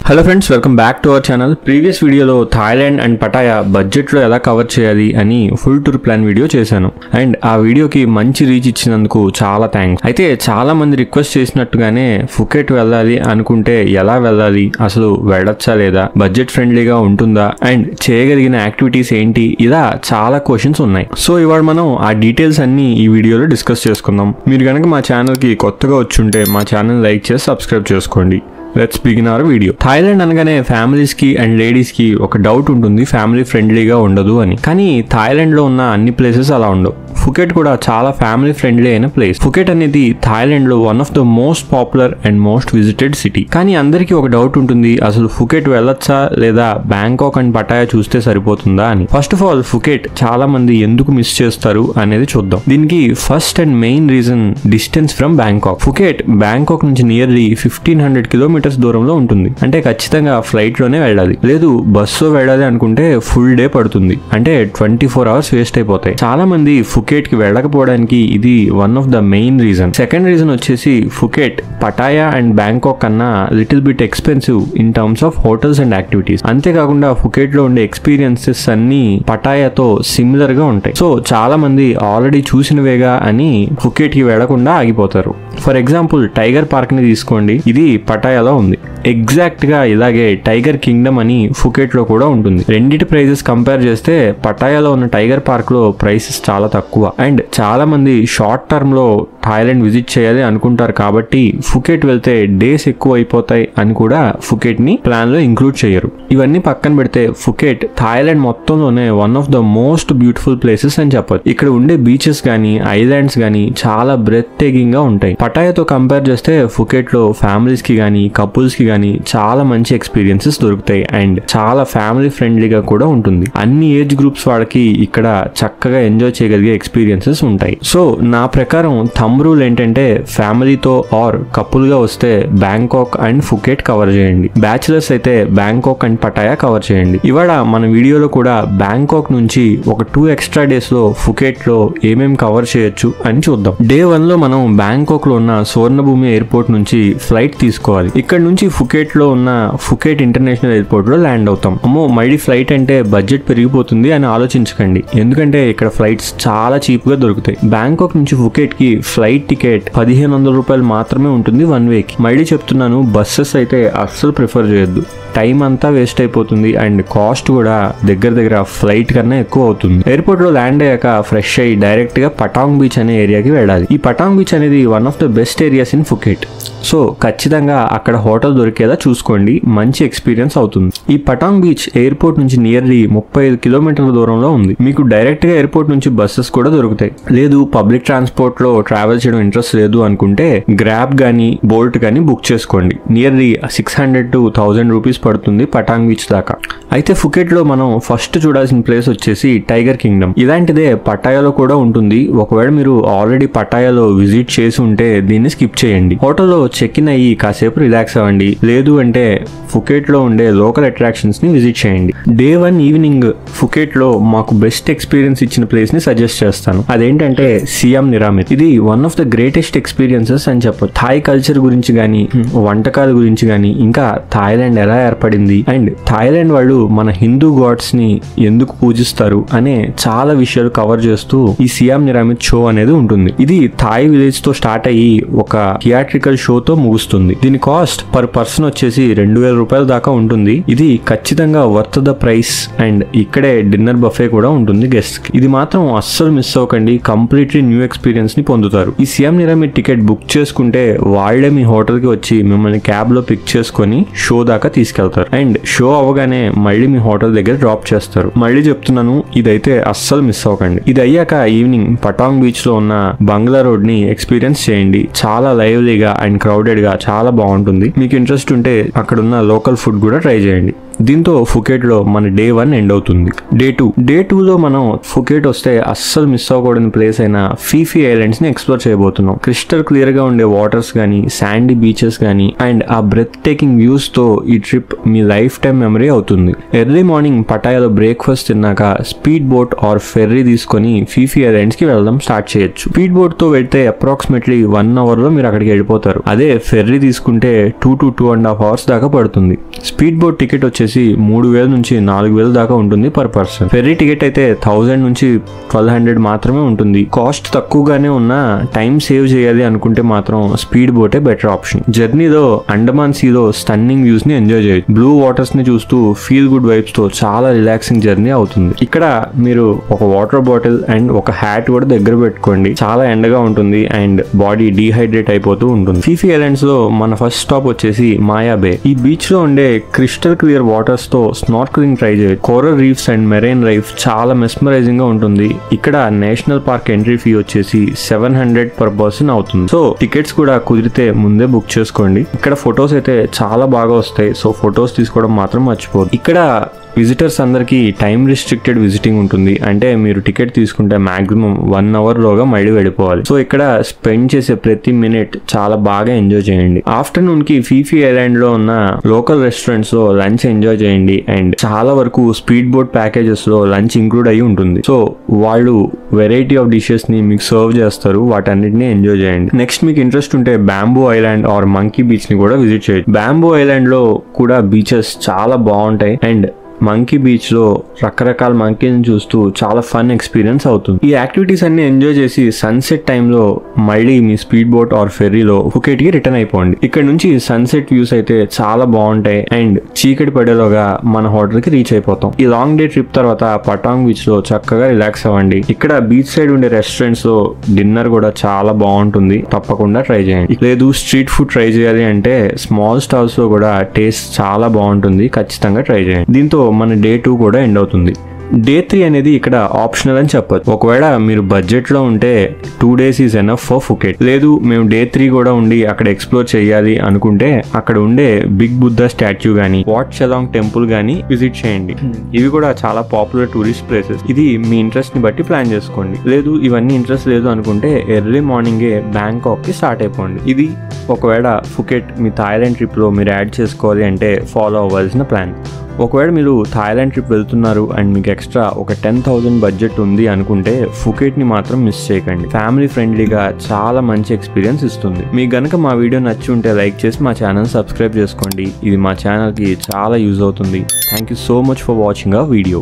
Hello friends, welcome back to our channel. Previous వీడియోలో Thailand and Pattaya బడ్జెట్లో ఎలా cover చేయాలి అని ఫుల్ టూర్ ప్లాన్ వీడియో చేశాను. అండ్ ఆ వీడియోకి మంచి రీచ్ ఇచ్చినందుకు చాలా థ్యాంక్స్. అయితే చాలా మంది రిక్వెస్ట్ చేసినట్టుగానే ఫుకెట్ వెళ్ళాలి అనుకుంటే ఎలా వెళ్ళాలి, అసలు వెళ్ళొచ్చా లేదా, బడ్జెట్ ఫ్రెండ్లీగా ఉంటుందా, అండ్ చేయగలిగిన యాక్టివిటీస్ ఏంటి, ఇలా చాలా క్వశ్చన్స్ ఉన్నాయి. సో ఇవాళ మనం ఆ డీటెయిల్స్ అన్ని ఈ వీడియోలో డిస్కస్ చేసుకుందాం. మీరు కనుక మా ఛానల్కి కొత్తగా వచ్చుంటే మా ఛానల్ లైక్ చేసి సబ్స్క్రైబ్ చేసుకోండి. Let's begin our video. Thailand అనగానే ఫ్యామిలీస్ కి అండ్ లేడీస్ కి ఒక డౌట్ ఉంటుంది, ఫ్యామిలీ ఫ్రెండ్లీగా ఉండదు అని. కానీ థాయిలాండ్ లో ఉన్న అన్ని ప్లేసెస్ అలా ఉండవు. ఫుకెట్ కూడా చాలా ఫ్యామిలీ ఫ్రెండ్లీ అయిన ప్లేస్. ఫుకెట్ అనేది థాయిలాండ్ లో one of the most popular and most visited city. కానీ అందరికీ ఒక డౌట్ ఉంటుంది, అసలు ఫుకెట్ వెళ్ళొచ్చా లేదా బ్యాంకాక్ అండ్ పటాయా చూస్తే సరిపోతుందా అని. ఫస్ట్ ఆఫ్ ఆల్ ఫుకెట్ చాలా మంది ఎందుకు మిస్ చేస్తారు అనేది చూద్దాం. దీనికి first and main reason distance from Bangkok. Phuket Bangkok నుంచి నియర్లీ 1500 కిలోమీటర్స్ దూరంలో ఉంటుంది. అంటే ఖచ్చితంగా ఫ్లైట్ లోనే వెళ్ళాలి, లేదు బస్సు వెళ్ళాలి అనుకుంటే ఫుల్ డే పడుతుంది. అంటే 24 అవర్స్ వేస్ట్ అయిపోతాయి. చాలా మంది ఫుకెట్ కి వెళ్ళకపోవడానికి ఇది one of the main reason. Second reason వచ్చేసి ఫుకెట్ పటాయా అండ్ బ్యాంకాక్ కన్నా little bit expensive in terms of hotels and activities. అంతేకాకుండా ఫుకెట్ లో ఉండే ఎక్స్పీరియన్సెస్ అన్ని పటాయాతో సిమిలర్ గా ఉంటాయి. సో చాలా మంది ఆల్రెడీ చూసినవేగా అని ఫుకెట్ కి వెళ్లకుండా ఆగిపోతారు. ఫర్ ఎగ్జాంపుల్ టైగర్ పార్క్ ని తీసుకోండి, ఇది పటాయాలో ఉంది. ఎగ్జాక్ట్ గా ఇలాగే టైగర్ కింగ్డమ్ అని ఫుకెట్ లో కూడా ఉంటుంది. రెండిటి ప్రైజెస్ కంపేర్ చేస్తే పటాయాలో ఉన్న టైగర్ పార్క్ లో ప్రైసెస్ చాలా తక్కువ. అండ్ చాలా మంది షార్ట్ టర్మ్ లో థాయిలాండ్ విజిట్ చేయాలి అనుకుంటారు కాబట్టి ఫుకెట్ వెళ్తే డేస్ ఎక్కువ అయిపోతాయి అని కూడా ఫుకెట్ ని ప్లాన్ లో ఇంక్లూడ్ చేయరు. ఇవన్నీ పక్కన పెడితే ఫుకెట్ థాయిలాండ్ మొత్తంలోనే one of the most beautiful places అని చెప్పొచ్చు. ఇక్కడ ఉండే బీచెస్ గానీ ఐలాండ్స్ గానీ చాలా బ్రెత్ టేకింగ్ గా ఉంటాయి. పటాయాతో కంపేర్ చేస్తే ఫుకెట్ లో ఫ్యామిలీస్ కి గానీ కపుల్స్ కి గానీ చాలా మంచి ఎక్స్పీరియన్సెస్ దొరుకుతాయి. అండ్ చాలా ఫ్యామిలీ ఫ్రెండ్లీగా కూడా ఉంటుంది. అన్ని ఏజ్ గ్రూప్స్ వాళ్ళకి ఇక్కడ చక్కగా ఎంజాయ్ చేయగలిగే ఎక్స్పీరియన్సెస్ ఉంటాయి. సో నా ప్రకారం థంబ్ రూల్ ఏంటంటే ఫ్యామిలీతో ఆర్ కపుల్ గా వస్తే బ్యాంకాక్ అండ్ ఫుకెట్ కవర్ చేయండి. బ్యాచిలర్స్ అయితే బ్యాంకాక్ అండ్ పటాయా కవర్ చేయండి. ఇవాళ మన వీడియోలో కూడా బ్యాంకాక్ నుంచి ఒక 2 ఎక్స్ట్రా డేస్ లో ఫుకెట్ లో ఏమేం కవర్ చేయొచ్చు అని చూద్దాం. డే 1 లో మనం బ్యాంకాక్ లో ఉన్న సువర్ణభూమి ఎయిర్పోర్ట్ నుంచి ఫ్లైట్ తీసుకోవాలి. ఇక్కడ నుంచి ఫుకెట్ లో ఉన్న ఫుకెట్ ఇంటర్నేషనల్ ఎయిర్పోర్ట్ లో ల్యాండ్ అవుతాం. అమ్మో మళ్ళీ ఫ్లైట్ అంటే బడ్జెట్ పెరిగిపోతుంది అని ఆలోచించకండి, ఎందుకంటే ఇక్కడ ఫ్లైట్స్ చాలా చీప్ గా దొరుకుతాయి. బ్యాంకాక్ నుంచి ఫుకెట్ కి ఫ్లైట్ టికెట్ 1500 రూపాయలు మాత్రమే ఉంటుంది 1 వే కి. మళ్ళీ చెప్తున్నాను, బస్సెస్ అయితే అస్సలు ప్రిఫర్ చేయొద్దు, టైం అంతా వేస్ట్ అయిపోతుంది అండ్ కాస్ట్ కూడా దగ్గర ఫ్లైట్ కన్నా ఎక్కువ అవుతుంది. ఎయిర్పోర్ట్ లో ల్యాండ్ అయ్యాక ఫ్రెష్ అయ్యి డైరెక్ట్ గా పటాంగ్ బీచ్ అనే ఏరియాకి వెళ్ళాలి. ఈ పటాంగ్ బీచ్ అనేది one of the best areas in Phuket. So ఖచ్చితంగా అక్కడ హోటల్ దొరికేలా చూసుకోండి, మంచి ఎక్స్పీరియన్స్ అవుతుంది. ఈ పటాంగ్ బీచ్ ఎయిర్పోర్ట్ నుంచి నియర్లీ 35 కిలోమీటర్ల దూరంలో ఉంది. మీకు డైరెక్ట్ గా ఎయిర్పోర్ట్ నుంచి బస్సెస్ కూడా దొరుకుతాయి. లేదు పబ్లిక్ ట్రాన్స్పోర్ట్ లో ట్రావెల్ చేయడం ఇంట్రెస్ట్ లేదు అనుకుంటే గ్రాబ్ గానీ బోల్ట్ గానీ బుక్ చేసుకోండి. నియర్లీ 600 to 1000 రూపీస్ పడుతుంది పటాంగ్ బీచ్ దాకా. అయితే ఫుకెట్ లో మనం ఫస్ట్ చూడాల్సిన ప్లేస్ వచ్చేసి టైగర్ కింగ్డమ్. ఇలాంటిదే పటాయాలో కూడా ఉంటుంది. ఒకవేళ మీరు ఆల్రెడీ పటాయాలో విజిట్ చేసి ఉంటే దీన్ని స్కిప్ చేయండి. హోటల్లో చెక్ ఇన్ అయ్యి కాసేపు రిలాక్స్ అవ్వండి, లేదు అంటే ఫుకెట్ లో ఉండే లోకల్ అట్రాక్షన్స్ ని విజిట్ చేయండి. డే 1 ఈవినింగ్ ఫుకెట్ లో మాకు బెస్ట్ ఎక్స్పీరియన్స్ ఇచ్చిన ప్లేస్ ని సజెస్ట్ చేస్తాను. అదేంటంటే సియామ్ నిరామిత్. ఇది one of the greatest experiences అని చెప్పొచ్చు. థాయ్ కల్చర్ గురించి గానీ వంటకాల గురించి గానీ ఇంకా థాయిలాండ్ ఎలా ఏర్పడింది అండ్ థాయిలాండ్ వాళ్ళు మన హిందూ గాడ్స్ ని ఎందుకు పూజిస్తారు అనే చాలా విషయాలు కవర్ చేస్తూ ఈ సియామ్ నిరామిత్ షో అనేది ఉంటుంది. ఇది థాయ్ విలేజ్ తో స్టార్ట్ అయ్యి ఒక థియేట్రికల్ షోతో ముగుస్తుంది. దీని కాస్ట్ పర్ పర్సన్ వచ్చేసి 2000 రూపాయల దాకా ఉంటుంది. ఇది ఖచ్చితంగా వర్త్ ద ప్రైస్. అండ్ ఇక్కడే డిన్నర్ బఫే కూడా ఉంటుంది గెస్ట్ కి. ఇది మాత్రం అస్సలు మిస్ అవ్వకండి, కంప్లీట్లీ న్యూ ఎక్స్పీరియన్స్ ని పొందుతారు. ఈ సియామ్ నిరామిత్ టికెట్ బుక్ చేసుకుంటే వాళ్ళే మీ హోటల్ కి వచ్చి మిమ్మల్ని క్యాబ్ లో పిక్ చేసుకుని షో దాకా తీసుకెళ్తారు. అండ్ షో అవగానే మళ్ళీ మీ హోటల్ దగ్గర డ్రాప్ చేస్తారు. మళ్ళీ చెప్తున్నాను, ఇదైతే అస్సలు మిస్ అవ్వకండి. ఇది అయ్యాక ఈవినింగ్ పటాంగ్ బీచ్ లో ఉన్న బంగ్లా రోడ్ ని ఎక్స్పీరియన్స్ చేయండి. చాలా లైవ్లీగా అండ్ క్రౌడెడ్ గా చాలా బాగుంటుంది. మీకు ఇంట్రెస్ట్ ఉంటే అక్కడ ఉన్న లోకల్ ఫుడ్ కూడా ట్రై చేయండి. దీంతో ఫుకెట్ లో మన డే 1 ఎండ్ అవుతుంది. డే 2 లో మనం ఫుకెట్ వస్తే అస్సలు మిస్ అవ్వకూడని ప్లేస్ అయిన ఫీఫీ ఐలాండ్స్ ని ఎక్స్ప్లోర్ చేయబోతున్నాం. క్రిస్టల్ క్లియర్ గా ఉండే వాటర్స్ గానీ, శాండీ బీచెస్ గానీ అండ్ ఆ బ్రెత్ టేకింగ్ వ్యూస్ తో ఈ ట్రిప్ మీ లైఫ్ టైం మెమరీ అవుతుంది. ఎర్లీ మార్నింగ్ పటాయాలో బ్రేక్ఫాస్ట్ తిన్నాక స్పీడ్ బోట్ ఆర్ ఫెర్రీ తీసుకొని ఫీఫీ ఐలాండ్స్ కి వెళ్ళడం స్టార్ట్ చేయొచ్చు. స్పీడ్ బోట్ తో వెళ్తే అప్రాక్సిమేట్లీ 1 hour లో మీరు అక్కడికి వెళ్ళిపోతారు. అదే ఫెర్రీ తీసుకుంటే 2 to 2.5 hours దాకా పడుతుంది. స్పీడ్ బోట్ టికెట్ వచ్చేసి 3000 నుంచి 4000 దాకా ఉంటుంది పర్ పర్సన్. ఫెర్రీ టికెట్ అయితే 1000 నుంచి 1200 మాత్రమే ఉంటుంది. కాస్ట్ తక్కువగానే ఉన్నా టైం సేవ్ చేయాలి అనుకుంటే మాత్రం స్పీడ్ బోటే బెటర్ ఆప్షన్. జర్నీలో అండమాన్ సీలో స్టన్నింగ్ వ్యూస్ ని ఎంజాయ్ చేయొచ్చు. బ్లూ వాటర్స్ ని చూస్తూ ఫీల్ గుడ్ వైబ్స్ తో చాలా రిలాక్సింగ్ జర్నీ అవుతుంది. ఇక్కడ మీరు ఒక వాటర్ బాటిల్ అండ్ ఒక హ్యాట్ కూడా దగ్గర పెట్టుకోండి. చాలా ఎండగా ఉంటుంది అండ్ బాడీ డీహైడ్రేట్ అయిపోతూ ఉంటుంది. ఫీఫీ ఐలాండ్స్ లో మన ఫస్ట్ స్టాప్ వచ్చేసి మాయా బే. ఈ బీచ్ లో ఉండే క్రిస్టల్ క్లియర్ వాటర్స్ తో స్నార్క్లింగ్ ట్రై చేయొచ్చు. Coral reefs and marine life చాలా మెస్మరైజింగ్ గా ఉంటుంది. ఇక్కడ నేషనల్ పార్క్ ఎంట్రీ ఫీ వచ్చేసి 700 per person అవుతుంది. సో టికెట్స్ కూడా కుదిరితే ముందే బుక్ చేసుకోండి. ఇక్కడ ఫొటోస్ అయితే చాలా బాగా వస్తాయి. సో ఫొటోస్ తీసుకోవడం మాత్రం మర్చిపోదు. ఇక్కడ విజిటర్స్ అందరికి టైం రిస్ట్రిక్టెడ్ విజిటింగ్ ఉంటుంది. అంటే మీరు టికెట్ తీసుకుంటే మాక్సిమం 1 hour లోగా మళ్ళీ వెళ్ళిపోవాలి. సో ఇక్కడ స్పెండ్ చేసే ప్రతి మినిట్ చాలా బాగా ఎంజాయ్ చేయండి. ఆఫ్టర్నూన్ కి ఫీఫీ ఐలాండ్ లో ఉన్న లోకల్ రెస్టారెంట్స్ లో లంచ్ ఎంజాయ్ చేయండి. అండ్ చాలా వరకు స్పీడ్ బోట్ ప్యాకేజెస్ లో లంచ్ ఇంక్లూడ్ అయ్యి ఉంటుంది. సో వాళ్ళు వెరైటీ ఆఫ్ డిషెస్ ని మీకు సర్వ్ చేస్తారు. వాటన్నిటిని ఎంజాయ్ చేయండి. నెక్స్ట్ మీకు ఇంట్రెస్ట్ ఉంటే bamboo island or monkey beach ని కూడా విజిట్ చేయొచ్చు. బ్యాంబూ ఐలాండ్ లో కూడా బీచెస్ చాలా బాగుంటాయి అండ్ మంకీ బీచ్ లో రకరకాల మంకీని చూస్తూ చాలా ఫన్ ఎక్స్పీరియన్స్ అవుతుంది. ఈ యాక్టివిటీస్ అన్ని ఎంజాయ్ చేసి సన్సెట్ టైంలో మళ్ళీ మీ స్పీడ్ బోట్ ఆర్ ఫెర్రీలో ఫుకెట్ కి రిటర్న్ అయిపోండి. ఇక్కడ నుంచి సన్సెట్ వ్యూస్ అయితే చాలా బాగుంటాయి అండ్ చీకటి పడేలోగా మన హోటల్ కి రీచ్ అయిపోతాం. ఈ లాంగ్ డే ట్రిప్ తర్వాత పటాంగ్ బీచ్ లో చక్కగా రిలాక్స్ అవ్వండి. ఇక్కడ బీచ్ సైడ్ ఉండే రెస్టారెంట్స్ లో డిన్నర్ కూడా చాలా బాగుంటుంది. తప్పకుండా ట్రై చేయండి. లేదు స్ట్రీట్ ఫుడ్ ట్రై చేయాలి అంటే స్మాల్ స్టాల్స్ లో కూడా టేస్ట్ చాలా బాగుంటుంది. ఖచ్చితంగా ట్రై చేయండి. దీంతో మన డే 2 కూడా ఎండ్ అవుతుంది. డే 3 అనేది ఇక్కడ ఆప్షనల్ అని చెప్పొచ్చు. ఒకవేళ మీరు బడ్జెట్ లో ఉంటే 2 days is enough for Phuket. లేదు మేము డే 3 కూడా ఉండి అక్కడ ఎక్స్ప్లోర్ చేయాలి అనుకుంటే అక్కడ ఉండే బిగ్ బుద్ధా స్టాచ్యూ గానీ, వాట్ చెలాంగ్ టెంపుల్ గానీ విజిట్ చేయండి. ఇవి కూడా చాలా పాపులర్ టూరిస్ట్ ప్లేసెస్. ఇది మీ ఇంట్రెస్ట్ ని బట్టి ప్లాన్ చేసుకోండి. లేదు ఇవన్నీ ఇంట్రెస్ట్ లేదు అనుకుంటే ఎర్లీ మార్నింగే బ్యాంకాక్ కి స్టార్ట్ అయిపోండి. ఇది ఒకవేళ ఫుకెట్ మీ థాయిలాండ్ ట్రిప్ లో మీరు యాడ్ చేసుకోవాలి అంటే ఫాలో అవ్వాల్సిన ప్లాన్. ఒకవేళ మీరు థాయిలాండ్ ట్రిప్ వెళ్తున్నారు అండ్ మీకు ఎక్స్ట్రా ఒక 10,000 బడ్జెట్ ఉంది అనుకుంటే ఫుకెట్ ని మాత్రం మిస్ చేయకండి. ఫ్యామిలీ ఫ్రెండ్లీగా చాలా మంచి ఎక్స్పీరియన్స్ ఇస్తుంది. మీకు గనక మా వీడియో నచ్చి ఉంటే లైక్ చేసి మా ఛానల్ సబ్స్క్రైబ్ చేసుకోండి. ఇది మా ఛానల్ కి చాలా యూజ్ అవుతుంది. Thank you so much for watching our video.